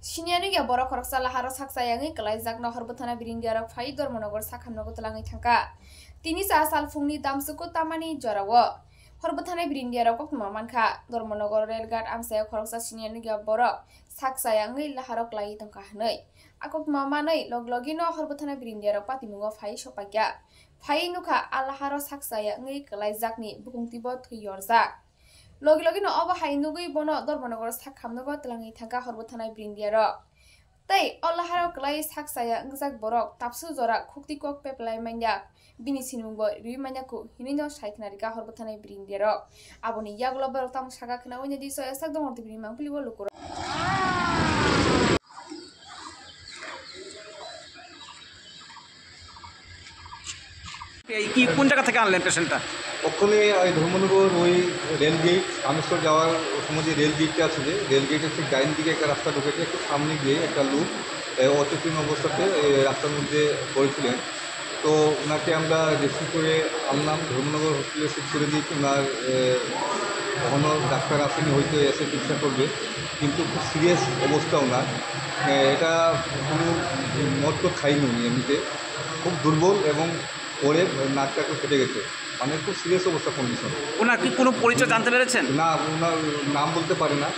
Siniani ya borok korok salah harus hak sayangi kelai zak nahor betana birindiarok fai dormonogor sakam nogo telangi tangka. Tini asal fungni dam suku tamani jorawo. Hor betana birindiarok kok mamanka dormonogor relgat amsaya korok sa siniani ya borok sak sayangi laharok lai tangka hanai. Akok mamanai log-logino hor betana birindiarok pati mungo fai sopagya. Fai nuka alaharo sak sayangi kelai zak ni bukung tibo tuyor zak. Logi no oba hai nugui bono dormonogor sakam nogo telangi tangka hor betana birindiarok. Tai olaharo kelai sak saya ngzak borok tapsu jora khukti kok peplai manyak bini sinungbo ri manyaku hinino saiknarika hor betana birindiarok. Aboni yaglo borok tam saka khna wanya diso esak dong orti bini mangpili wo lukuro. কি কোন জায়গা থেকে আনলেন পেশেন্টটা? ওখানে ওই ধর্মনগর ওই rail gate Kameshwar যাওয়ার সময় যে রেল গেটটা আছে, যে রেল গেটের ঠিক ডাইন দিকে একটা রাস্তা ঢুকেছে, একটু সামনে গিয়ে একটা লোক অচেতন অবস্থাতে রাস্তার মধ্যে পড়েছিলেন। তো ওনাকে আমরা রেস্কিউ করে আনলাম, ধর্মনগর হসপিটালে শিফট করে দিয়েছি। ওনার এখনও ডাক্তার আসেনি, হয়তো এসে চিকিৎসা করবে, কিন্তু খুব সিরিয়াস অবস্থা ওনার। এটা কোনো মদ তো খাইনি উনি, এমনিতে খুব দুর্বল এবং পরে নাকটাকে ফেটে গেছে, মানে খুব সিরিয়াস অবস্থা কন্ডিশন। ওনার কি কোনো পরিচয় জানতে পেরেছেন? না, ওনার নাম বলতে পারে না,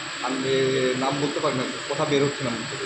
নাম বলতে পারে না, কথা বের হচ্ছে না মুখ থেকে।